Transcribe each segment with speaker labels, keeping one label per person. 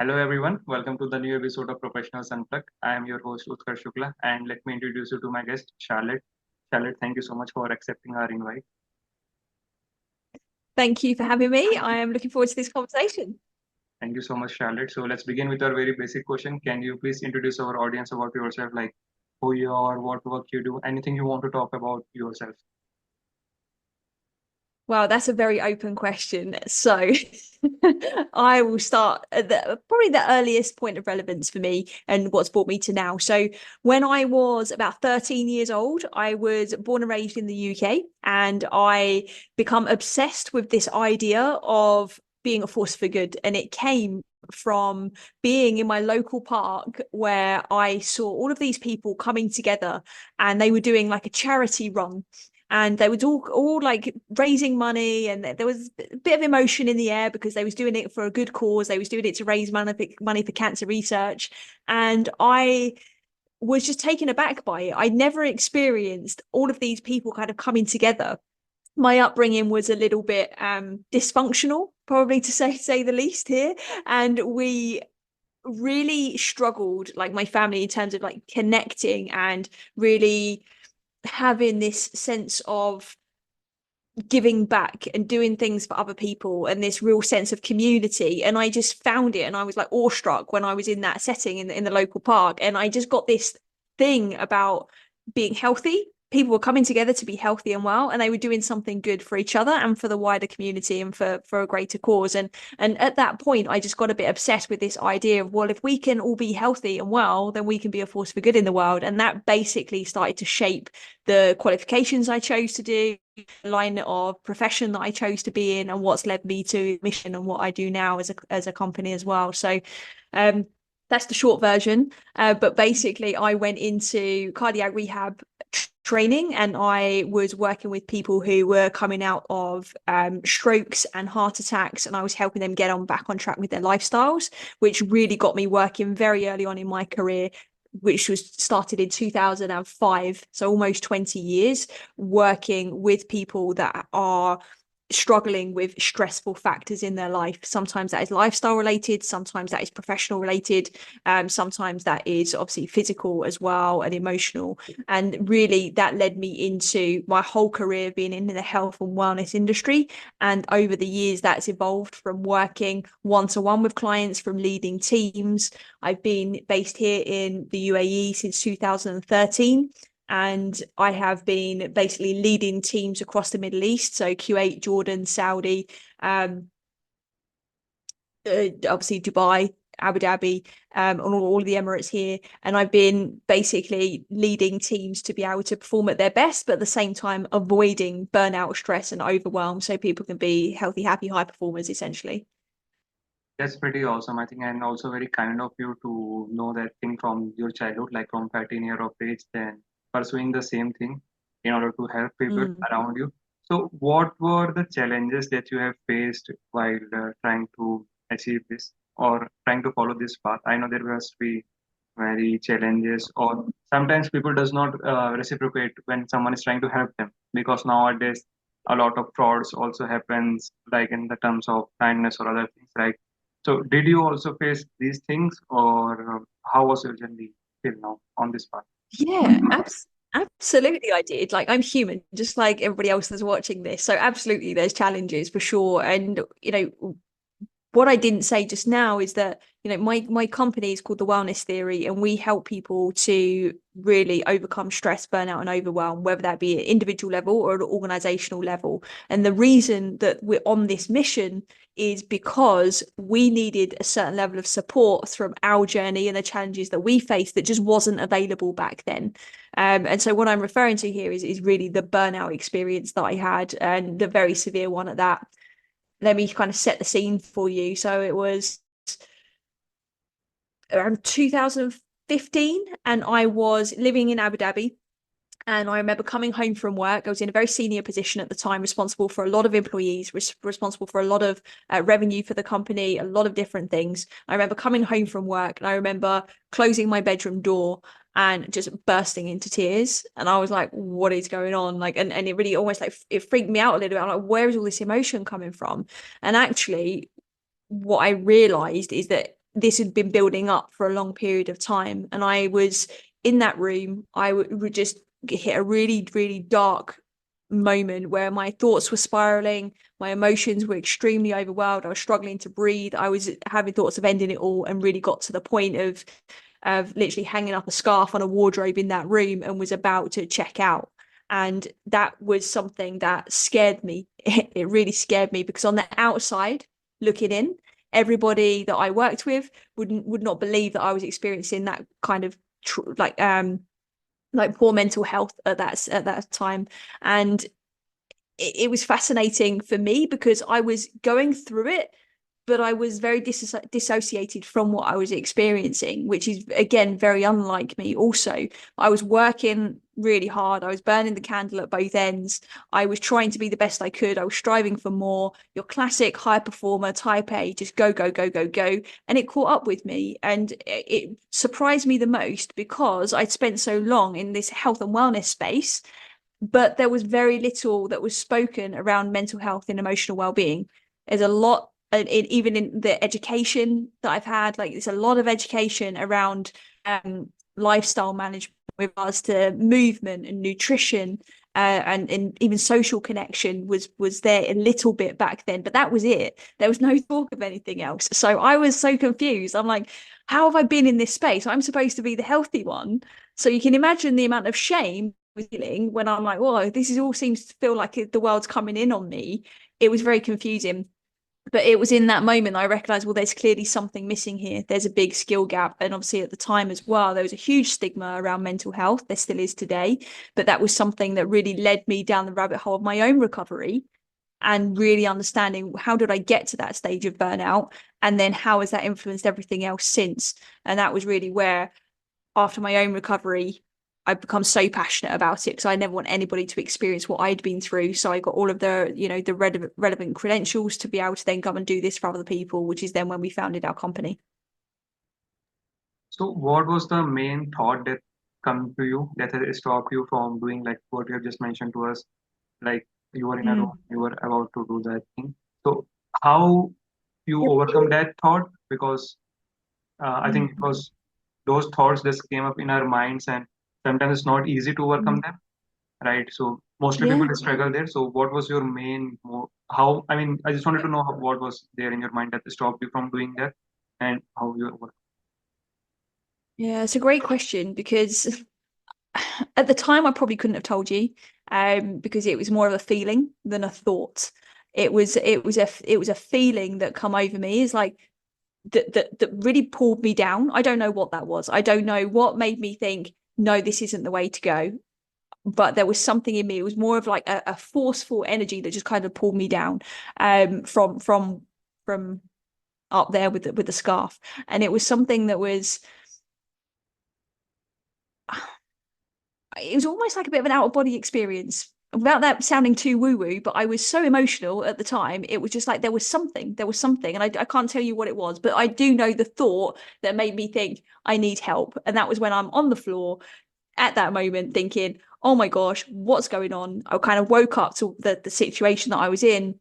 Speaker 1: Hello everyone, welcome to the new episode of Professionals Unplugged. I am your host Utkarsh Shukla and let me introduce you to my guest Charlotte. Charlotte, thank you so much for accepting our invite.
Speaker 2: Thank you for having me. I am looking forward to this conversation.
Speaker 1: Thank you so much, Charlotte. So let's begin with our very basic question. Can you please introduce our audience about yourself, like who you are, what work you do, anything you want to talk about yourself?
Speaker 2: Well, that's a very open question. So I will start at probably the earliest point of relevance for me and what's brought me to now. So when I was about 13 years old, I was born and raised in the UK, and I become obsessed with this idea of being a force for good. And it came from being in my local park where I saw all of these people coming together, and they were doing like a charity run, and they were all like raising money, and there was a bit of emotion in the air because they was doing it for a good cause. They was doing it to raise money for cancer research, and I was just taken aback by it. I never experienced all of these people kind of coming together. My upbringing was a little bit dysfunctional, probably to say the least here, and we really struggled, like my family, in terms of like connecting and really having this sense of giving back and doing things for other people and this real sense of community. And I just found it, and I was like awestruck when I was in that setting in the local park, and I just got this thing about being healthy. People were coming together to be healthy and well, and they were doing something good for each other and for the wider community and for a greater cause. And at that point, I just got a bit obsessed with this idea of, well, if we can all be healthy and well, then we can be a force for good in the world. And that basically started to shape the qualifications I chose to do, line of profession that I chose to be in, and what's led me to mission and what I do now as a company as well. So that's the short version. But basically, I went into cardiac rehab training, and I was working with people who were coming out of strokes and heart attacks, and I was helping them get back on track with their lifestyles, which really got me working very early on in my career, which was started in 2005, so almost 20 years, working with people that are struggling with stressful factors in their life. Sometimes that is lifestyle related, sometimes that is professional related, sometimes that is obviously physical as well and emotional. And really that led me into my whole career being in the health and wellness industry. And over the years, that's evolved from working one-to-one with clients, from leading teams. I've been based here in the UAE since 2013, and I have been basically leading teams across the Middle East, so Kuwait, Jordan, Saudi, obviously Dubai, Abu Dhabi, on all of the Emirates here. And I've been basically leading teams to be able to perform at their best, but at the same time avoiding burnout, stress, and overwhelm, so people can be healthy, happy, high performers, essentially.
Speaker 1: That's pretty awesome, I think, and also very kind of you to know that thing from your childhood, like from 13 year of age, then pursuing the same thing in order to help people
Speaker 2: Mm.
Speaker 1: around you. So, what were the challenges that you have faced while trying to achieve this or trying to follow this path? I know there must be very challenges, or sometimes people does not reciprocate when someone is trying to help them because nowadays a lot of frauds also happens, like in the terms of kindness or other things, right? So, did you also face these things, or how was your journey till now on this path?
Speaker 2: Yeah, absolutely I did. Like, I'm human, just like everybody else that's watching this. So absolutely there's challenges for sure. And what I didn't say just now is that, my company is called The Wellness Theory, and we help people to really overcome stress, burnout, and overwhelm, whether that be at individual level or at an organizational level. And the reason that we're on this mission is because we needed a certain level of support from our journey and the challenges that we faced that just wasn't available back then. And so what I'm referring to here is really the burnout experience that I had, and the very severe one at that. Let me kind of set the scene for you. So it was around 2015, and I was living in Abu Dhabi. And I remember coming home from work. I was in a very senior position at the time, responsible for a lot of employees, responsible for a lot of revenue for the company, a lot of different things. I remember coming home from work, and I remember closing my bedroom door and just bursting into tears. And I was like, what is going on? Like, and it really almost like it freaked me out a little bit. I'm like, where is all this emotion coming from? And actually, what I realized is that this had been building up for a long period of time. And I was in that room, I would just hit a really, really dark moment where my thoughts were spiraling, my emotions were extremely overwhelmed, I was struggling to breathe, I was having thoughts of ending it all, and really got to the point of literally hanging up a scarf on a wardrobe in that room and was about to check out. And that was something that scared me. It really scared me, because on the outside looking in, everybody that I worked with would not believe that I was experiencing that kind of like poor mental health at that time. And it was fascinating for me because I was going through it, but I was very dissociated from what I was experiencing, which is, again, very unlike me. Also, I was working really hard. I was burning the candle at both ends. I was trying to be the best I could. I was striving for more. Your classic high performer, type A, just go, go, go, go, go. And it caught up with me. And it surprised me the most because I'd spent so long in this health and wellness space, but there was very little that was spoken around mental health and emotional well-being. There's a lot, even in the education that I've had, like there's a lot of education around lifestyle management with regards to movement and nutrition, and even social connection was there a little bit back then, but that was it. There was no talk of anything else. So I was so confused. I'm like, how have I been in this space? I'm supposed to be the healthy one. So you can imagine the amount of shame feeling when I'm like, whoa, this is all seems to feel like the world's coming in on me. It was very confusing. But it was in that moment I recognized, well, there's clearly something missing here. There's a big skill gap. And obviously at the time as well, there was a huge stigma around mental health. There still is today. But that was something that really led me down the rabbit hole of my own recovery and really understanding, how did I get to that stage of burnout? And then how has that influenced everything else since? And that was really where, after my own recovery, I've become so passionate about it, because I never want anybody to experience what I'd been through. So I got all of the relevant credentials to be able to then go and do this for other people, which is then when we founded our company.
Speaker 1: So what was the main thought that come to you that has stopped you from doing like what you have just mentioned to us? Like you were in a room, you were about to do that thing. So how you
Speaker 2: Yep.
Speaker 1: overcome that thought? Because I think it was those thoughts just came up in our minds, and sometimes it's not easy to overcome them, right? So mostly people
Speaker 2: Yeah.
Speaker 1: struggle there. So what was your main, how, I mean, I just wanted to know what was there in your mind that stopped you from doing that, and how you overcome.
Speaker 2: Yeah, it's a great question, because at the time I probably couldn't have told you, because it was more of a feeling than a thought. It was a feeling that come over me. Is like that really pulled me down. I don't know what that was. I don't know what made me think, no, this isn't the way to go. But there was something in me. It was more of like a forceful energy that just kind of pulled me down, from up there with the scarf. And it was something that was, it was almost like a bit of an out of body experience, without that sounding too woo woo. But I was so emotional at the time. It was just like there was something, and I can't tell you what it was, but I do know the thought that made me think, I need help. And that was when I'm on the floor at that moment thinking, oh my gosh, what's going on? I kind of woke up to the situation that I was in.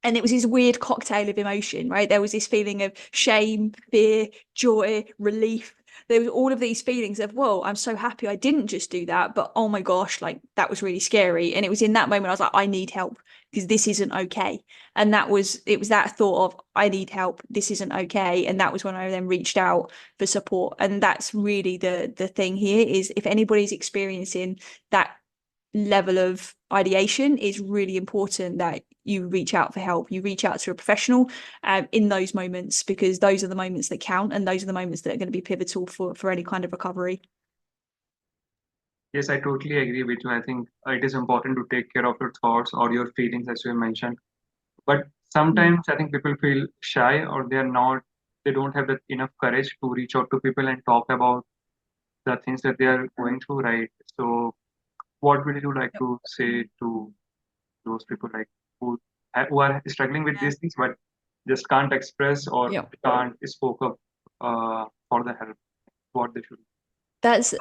Speaker 2: And it was this weird cocktail of emotion, right? There was this feeling of shame, fear, joy, relief. There was all of these feelings of, whoa, I'm so happy I didn't just do that, but oh my gosh, like that was really scary. And it was in that moment I was like, I need help, because this isn't okay. And it was that thought of, I need help, this isn't okay. And that was when I then reached out for support. And that's really the thing here, is if anybody's experiencing that level of ideation, is really important that you reach out for help. You reach out to a professional in those moments, because those are the moments that count, and those are the moments that are going to be pivotal for any kind of recovery.
Speaker 1: Yes, I totally agree with you. I think it is important to take care of your thoughts or your feelings, as you mentioned. But
Speaker 2: Mm.
Speaker 1: sometimes I think people feel shy, or they don't have that enough courage to reach out to people and talk about the things that they are going through, right? So what would you like
Speaker 2: Yep.
Speaker 1: to say to those people, like who who are struggling with
Speaker 2: Yeah.
Speaker 1: these things but just can't express or
Speaker 2: Yep.
Speaker 1: can't spoke up for the help, what they should do?
Speaker 2: That's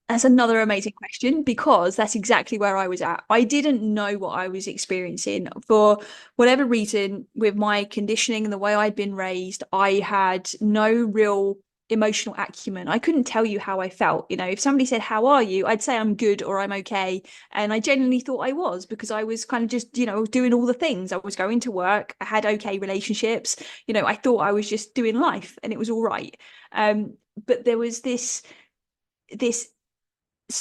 Speaker 2: That's another amazing question, because that's exactly where I was at. I didn't know what I was experiencing. For whatever reason, with my conditioning and the way I'd been raised, I had no real emotional acumen. I couldn't tell you how I felt. You know, if somebody said, "How are you?" I'd say I'm good or I'm okay. And I genuinely thought I was, because I was kind of just, doing all the things. I was going to work, I had okay relationships, I thought I was just doing life and it was all right. But there was this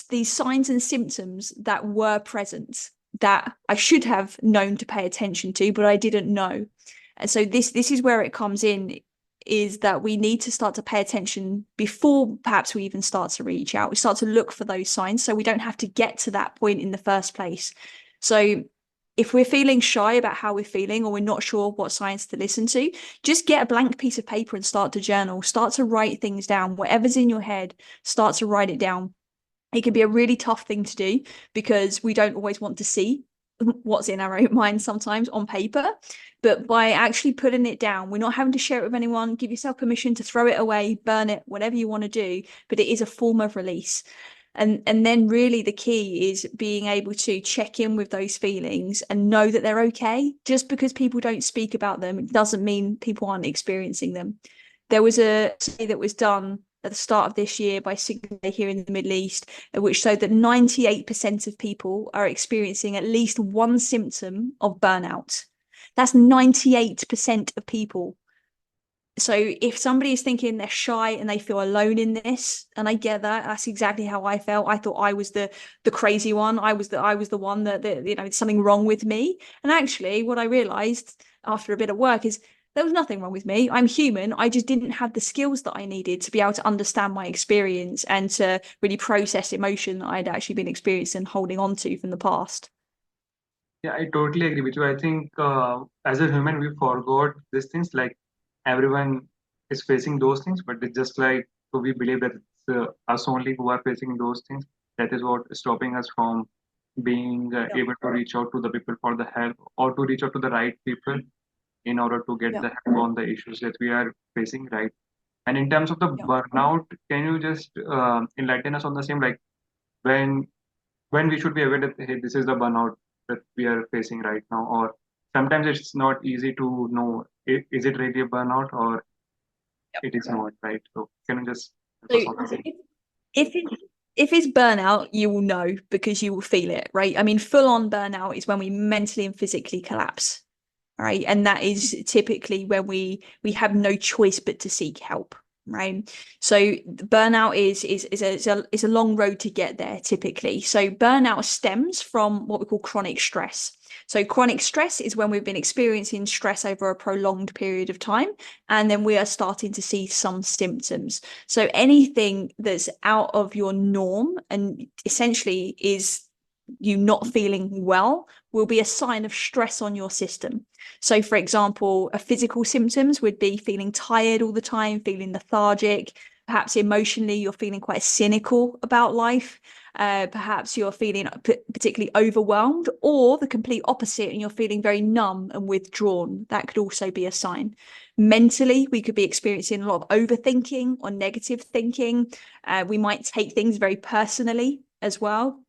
Speaker 2: these signs and symptoms that were present that I should have known to pay attention to, but I didn't know. And so this is where it comes in, is that we need to start to pay attention before perhaps we even start to reach out. We start to look for those signs so we don't have to get to that point in the first place. So if we're feeling shy about how we're feeling, or we're not sure what signs to listen to, just get a blank piece of paper and start to journal, start to write things down. Whatever's in your head, start to write it down. It can be a really tough thing to do, because we don't always want to see what's in our own mind sometimes on paper. But by actually putting it down, we're not having to share it with anyone. Give yourself permission to throw it away, burn it, whatever you want to do, but it is a form of release. And then really the key is being able to check in with those feelings and know that they're okay. Just because people don't speak about them, it doesn't mean people aren't experiencing them. There was a study that was done at the start of this year by Signal here in the Middle East, which showed that 98% of people are experiencing at least one symptom of burnout. That's 98% of people. So if somebody is thinking they're shy and they feel alone in this, and I get that, that's exactly how I felt. I thought I was the crazy one. I was the one that something wrong with me. And actually, what I realized after a bit of work is there was nothing wrong with me. I'm human. I just didn't have the skills that I needed to be able to understand my experience and to really process emotion that I'd actually been experiencing and holding on to from the past.
Speaker 1: Yeah, I totally agree with you. I think as a human, we forgot these things. Like everyone is facing those things, but it's just like, so we believe that it's us only who are facing those things. That is what is stopping us from being
Speaker 2: Yeah.
Speaker 1: able to reach out to the people for the help, or to reach out to the right people in order to get
Speaker 2: Yeah.
Speaker 1: the help on the issues that we are facing, right? And in terms of the
Speaker 2: Yeah.
Speaker 1: burnout, can you just enlighten us on the same, like when when we should be aware that, hey, this is the burnout that we are facing right now, or sometimes it's not easy to know, is it really a burnout or it is not, right? So can you just help
Speaker 2: So
Speaker 1: us on the same?
Speaker 2: if it, if it's burnout, you will know because you will feel it, right? I mean, full on burnout is when we mentally and physically collapse, right? And that is typically when we have no choice but to seek help, right? So burnout is a long road to get there typically. So burnout stems from what we call chronic stress. So chronic stress is when we've been experiencing stress over a prolonged period of time, and then we are starting to see some symptoms. So anything that's out of your norm and essentially is you not feeling well will be a sign of stress on your system. So, for example, a physical symptoms would be feeling tired all the time, feeling lethargic. Perhaps emotionally, you're feeling quite cynical about life. Perhaps you're feeling particularly overwhelmed, or the complete opposite, and you're feeling very numb and withdrawn. That could also be a sign. Mentally, we could be experiencing a lot of overthinking or negative thinking. We might take things very personally as well.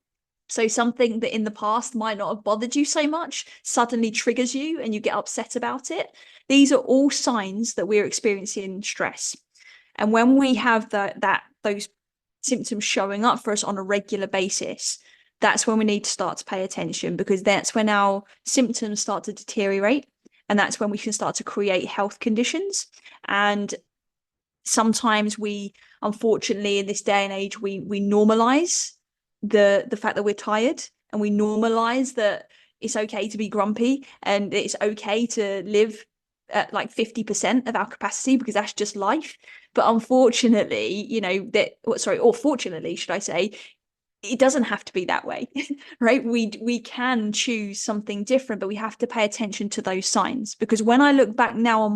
Speaker 2: So something that in the past might not have bothered you so much suddenly triggers you and you get upset about it. These are all signs that we're experiencing stress. And when we have those symptoms showing up for us on a regular basis, that's when we need to start to pay attention, because that's when our symptoms start to deteriorate, and that's when we can start to create health conditions. And sometimes we, unfortunately, in this day and age, we normalize the fact that we're tired, and we normalize that it's okay to be grumpy and it's okay to live at like 50% of our capacity because that's just life. But unfortunately, or fortunately, should I say, it doesn't have to be that way. Right? We can choose something different, but we have to pay attention to those signs, because when I look back now on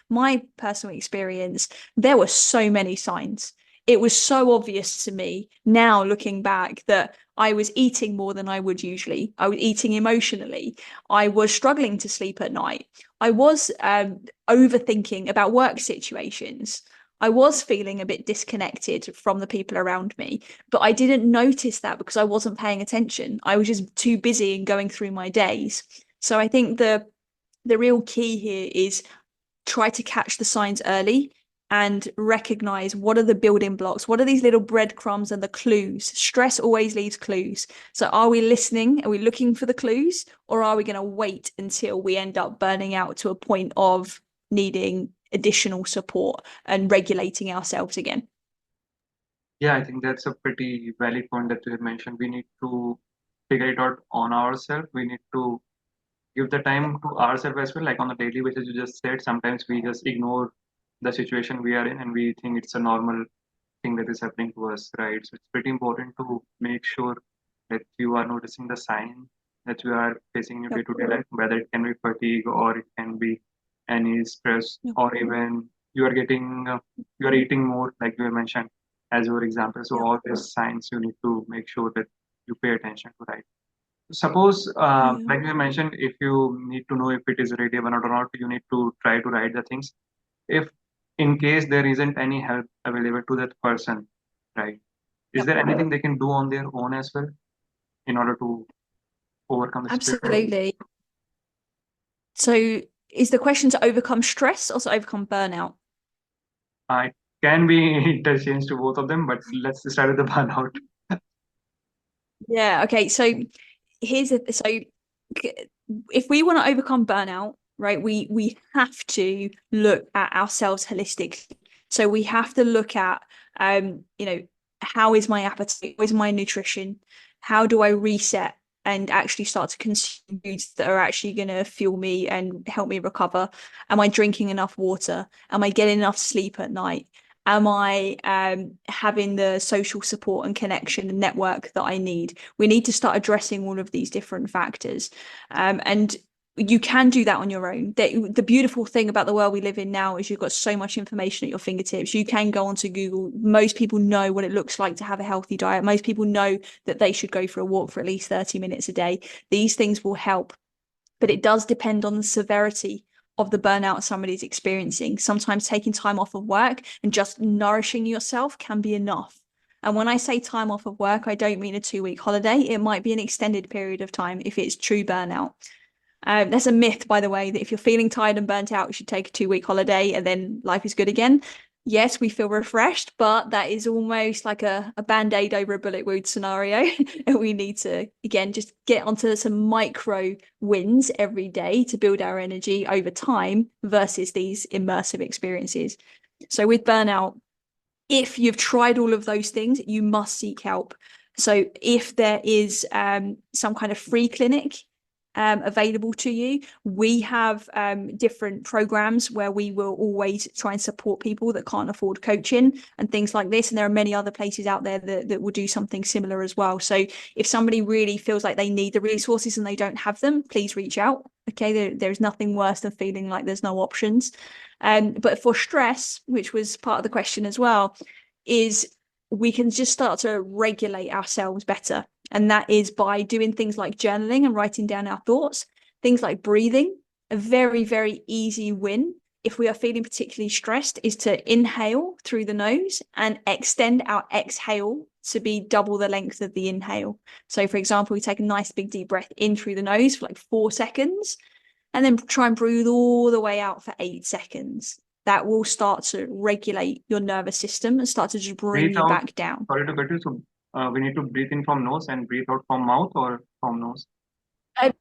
Speaker 2: my personal experience, there were so many signs. It was so obvious to me now looking back that I was eating more than I would usually. I was eating emotionally. I was struggling to sleep at night. I was overthinking about work situations. I was feeling a bit disconnected from the people around me, but I didn't notice that because I wasn't paying attention. I was just too busy and going through my days. So I think the real key here is try to catch the signs early and recognize what are the building blocks, what are these little breadcrumbs and the clues. Stress always leaves clues. So are we listening? Are we looking for the clues, or are we going to wait until we end up burning out to a point of needing additional support and regulating ourselves again?
Speaker 1: Yeah, I think that's a pretty valid point that you have mentioned. We need to figure it out on ourselves. We need to give the time to ourselves as well. Like on a daily basis, you just said sometimes we just ignore the situation we are in and we think it's a normal thing that is happening to us, right? So it's pretty important to make sure that you are noticing the sign that you are facing in your
Speaker 2: Yep.
Speaker 1: day-to-day life, whether it can be fatigue or it can be any stress,
Speaker 2: Yep.
Speaker 1: or even you are getting you are eating more, like you mentioned as your example. So
Speaker 2: Yep.
Speaker 1: all these signs you need to make sure that you pay attention to, right? Suppose,
Speaker 2: Yeah.
Speaker 1: like you mentioned, if you need to know if it is ready or not, you need to try to write the things. If in case there isn't any help available to that person, right? Is
Speaker 2: Yep.
Speaker 1: there anything they can do on their own as well in order to overcome the situation?
Speaker 2: Absolutely. So is the question to overcome stress or to overcome burnout?
Speaker 1: It can be interchanged to both of them, but let's start with the burnout.
Speaker 2: Yeah. Okay. So if we want to overcome burnout, right, we have to look at ourselves holistically. So we have to look at how is my appetite, how is my nutrition, how do I reset and actually start to consume foods that are actually going to fuel me and help me recover. Am I drinking enough water? Am I getting enough sleep at night? Am I having the social support and connection and network that I need? We need to start addressing all of these different factors. And you can do that on your own. The beautiful thing about the world we live in now is you've got so much information at your fingertips. You can go onto Google. Most people know what it looks like to have a healthy diet. Most people know that they should go for a walk for at least 30 minutes a day. These things will help, but it does depend on the severity of the burnout somebody's experiencing. Sometimes taking time off of work and just nourishing yourself can be enough. And when I say time off of work, I don't mean a 2 week holiday. It might be an extended period of time if it's true burnout. There's a myth, by the way, that if you're feeling tired and burnt out, you should take a 2 week holiday and then life is good again. Yes, we feel refreshed, but that is almost like a band-aid over a bullet wound scenario. And we need to, again, just get onto some micro wins every day to build our energy over time versus these immersive experiences. So with burnout, if you've tried all of those things, you must seek help. So if there is some kind of free clinic available to you, we have different programs where we will always try and support people that can't afford coaching and things like this. And there are many other places out there that will do something similar as well. So if somebody really feels like they need the resources and they don't have them, please reach out. Okay, there's nothing worse than feeling like there's no options. But for stress, which was part of the question as well, is we can just start to regulate ourselves better. And that is by doing things like journaling and writing down our thoughts, things like breathing. A very, very easy win if we are feeling particularly stressed is to inhale through the nose and extend our exhale to be double the length of the inhale. So, for example, we take a nice big deep breath in through the nose for like 4 seconds and then try and breathe all the way out for 8 seconds. That will start to regulate your nervous system and start to just bring
Speaker 1: Breathe
Speaker 2: you
Speaker 1: out.
Speaker 2: back down.
Speaker 1: Sorry to cut you. So we need to breathe in from nose and breathe out from mouth or from nose.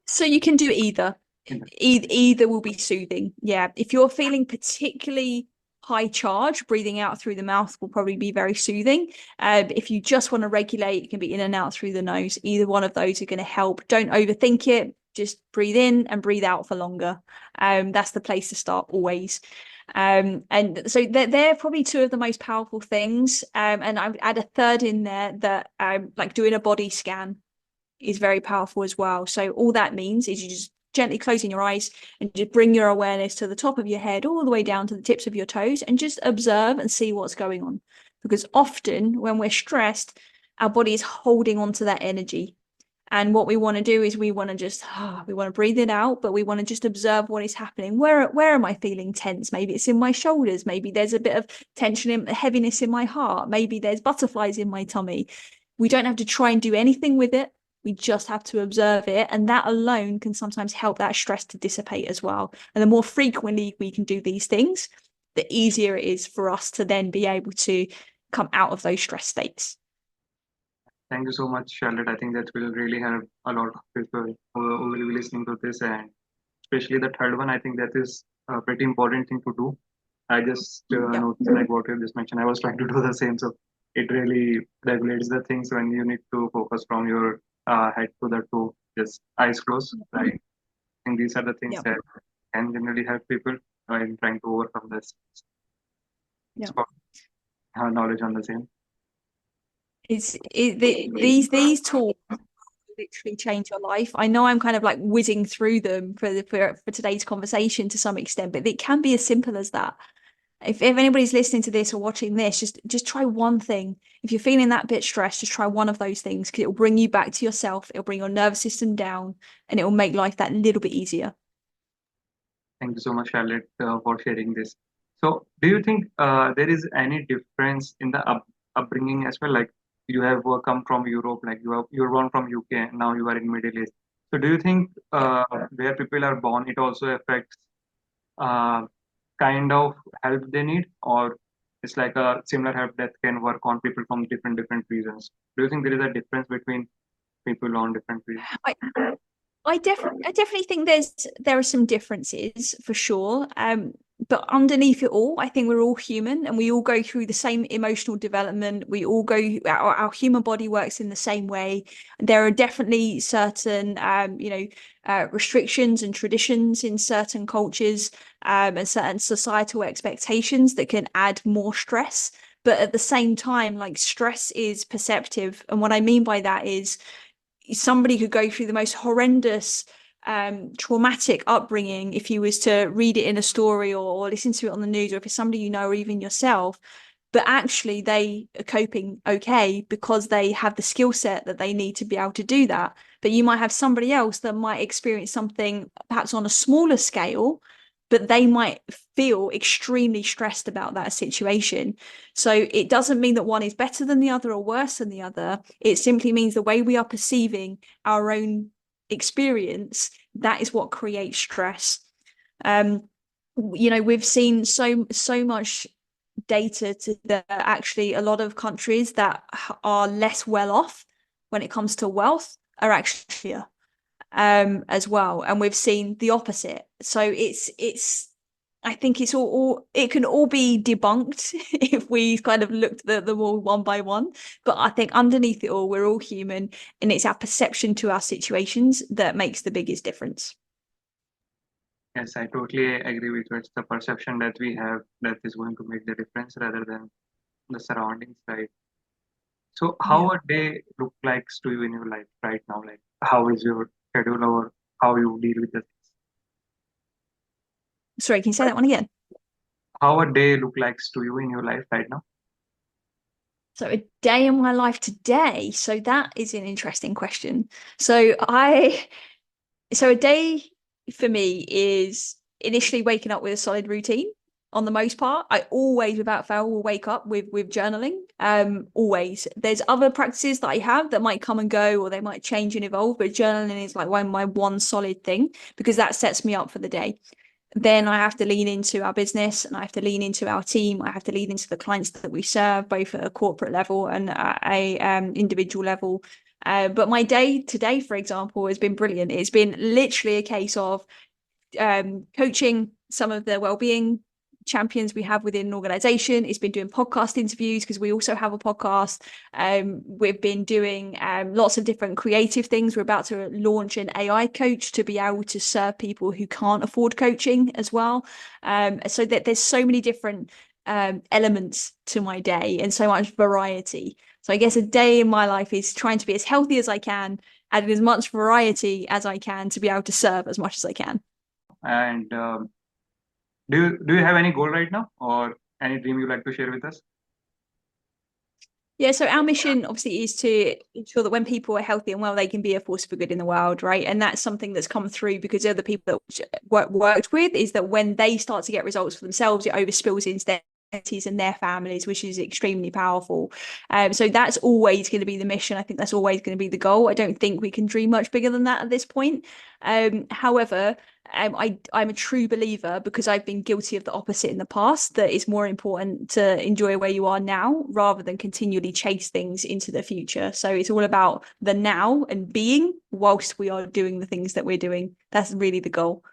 Speaker 2: So you can do either.
Speaker 1: Either.
Speaker 2: Either will be soothing. Yeah. If you're feeling particularly high charge, breathing out through the mouth will probably be very soothing. If you just want to regulate, it can be in and out through the nose. Either one of those are going to help. Don't overthink it. Just breathe in and breathe out for longer. That's the place to start always. And so they're probably two of the most powerful things. And I would add a third in there that like doing a body scan is very powerful as well. So all that means is you just gently closing your eyes and just bring your awareness to the top of your head all the way down to the tips of your toes and just observe and see what's going on. Because often when we're stressed, our body is holding on to that energy. And what we want to do is we want to just we want to breathe it out, but we want to just observe what is happening. Where am I feeling tense? Maybe it's in my shoulders. Maybe there's a bit of tension and heaviness in my heart. Maybe there's butterflies in my tummy. We don't have to try and do anything with it. We just have to observe it. And that alone can sometimes help that stress to dissipate as well. And the more frequently we can do these things, the easier it is for us to then be able to come out of those stress states.
Speaker 1: Thank you so much, Charlotte. I think that will really help a lot of people who will be listening to this, and especially the third one. I think that is a pretty important thing to do. I just
Speaker 2: Yep.
Speaker 1: noticed like what you just mentioned. I was trying to do the same, so it really regulates the things when you need to focus from your head to the toe, just eyes closed, right? I think these are the things
Speaker 2: Yep.
Speaker 1: that can generally help people in trying to overcome this. It's
Speaker 2: Yep.
Speaker 1: about knowledge on the same.
Speaker 2: These tools literally change your life. I know I'm kind of like whizzing through them for today's conversation to some extent, but it can be as simple as that. If anybody's listening to this or watching this, just try one thing. If you're feeling that bit stressed, just try one of those things, because it will bring you back to yourself. It'll bring your nervous system down, and it will make life that little bit easier.
Speaker 1: Thank you so much, Charlotte, for sharing this. So, do you think there is any difference in the upbringing as well? Like you have come from Europe, like you're born from UK, and now you are in Middle East. So, do you think
Speaker 2: Yeah.
Speaker 1: where people are born, it also affects uh, kind of help they need, or it's like a similar help that can work on people from different regions? Do you think there is a difference between people on different regions?
Speaker 2: I, I definitely think there are some differences for sure. But underneath it all, I think we're all human and we all go through the same emotional development. We all our human body works in the same way. There are definitely certain restrictions and traditions in certain cultures, and certain societal expectations that can add more stress. But at the same time, like, stress is perceptive. And what I mean by that is somebody could go through the most horrendous traumatic upbringing if you was to read it in a story or listen to it on the news, or if it's somebody you know or even yourself, but actually they are coping okay because they have the skill set that they need to be able to do that. But you might have somebody else that might experience something perhaps on a smaller scale, but they might feel extremely stressed about that situation. So it doesn't mean that one is better than the other or worse than the other. It simply means the way we are perceiving our own experience, that is what creates stress. We've seen so much data to that actually a lot of countries that are less well off when it comes to wealth are actually as well, and we've seen the opposite. So it's I think it's all it can all be debunked if we kind of looked at them all one by one. But I think underneath it all, we're all human, and it's our perception to our situations that makes the biggest difference.
Speaker 1: Yes, I totally agree with you. It's the perception that we have that is going to make the difference rather than the surroundings, right? So, how
Speaker 2: Yeah.
Speaker 1: a day look like to you in your life right now? Like, how is your schedule or how you deal with the things?
Speaker 2: Sorry, can you say that one again?
Speaker 1: How a day look like to you in your life right now?
Speaker 2: So a day in my life today. So that is an interesting question. So a day for me is initially waking up with a solid routine. On the most part, I always, without fail, will wake up with journaling. Always. There's other practices that I have that might come and go, or they might change and evolve, but journaling is like my one solid thing, because that sets me up for the day. Then I have to lean into our business, and I have to lean into our team. I have to lean into the clients that we serve, both at a corporate level and at a individual level. But my day today, for example, has been brilliant. It's been literally a case of coaching some of the well-being champions we have within an organization. It's been doing podcast interviews, because we also have a podcast. We've been doing lots of different creative things. We're about to launch an AI coach to be able to serve people who can't afford coaching as well. So that there's so many different elements to my day and so much variety. So I guess a day in my life is trying to be as healthy as I can, adding as much variety as I can to be able to serve as much as I can.
Speaker 1: And do you have any goal right now or any dream you like to share with us?
Speaker 2: Yeah, so our mission obviously is to ensure that when people are healthy and well, they can be a force for good in the world, right? And that's something that's come through because other people that worked with is that when they start to get results for themselves, it overspills into their communities and their families, which is extremely powerful. So that's always going to be the mission. I think that's always going to be the goal. I don't think we can dream much bigger than that at this point. However, I'm a true believer because I've been guilty of the opposite in the past, that it's more important to enjoy where you are now rather than continually chase things into the future. So it's all about the now and being whilst we are doing the things that we're doing. That's really the goal.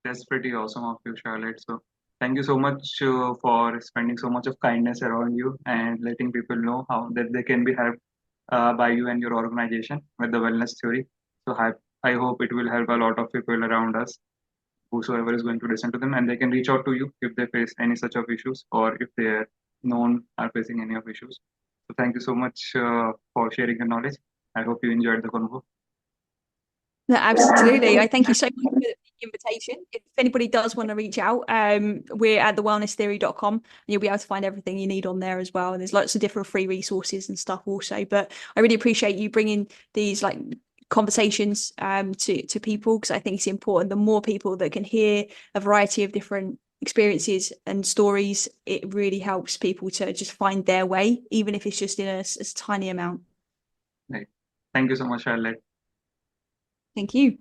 Speaker 1: That's pretty awesome of you, Charlotte. So thank you so much for spending so much of kindness around you and letting people know how that they can be helped by you and your organization with the wellness theory. So I hope it will help a lot of people around us, whosoever is going to listen to them, and they can reach out to you if they face any such of issues or if they are known are facing any of issues. So thank you so much for sharing your knowledge. I hope you enjoyed the convo.
Speaker 2: No, absolutely. I thank you so much for the invitation. If anybody does want to reach out, we're at thewellnesstheory.com and you'll be able to find everything you need on there as well. And there's lots of different free resources and stuff also. But I really appreciate you bringing these like conversations to people, because I think it's important. The more people that can hear a variety of different experiences and stories, it really helps people to just find their way, even if it's just in a tiny amount.
Speaker 1: Right. Thank you so much, Charlotte.
Speaker 2: Thank you.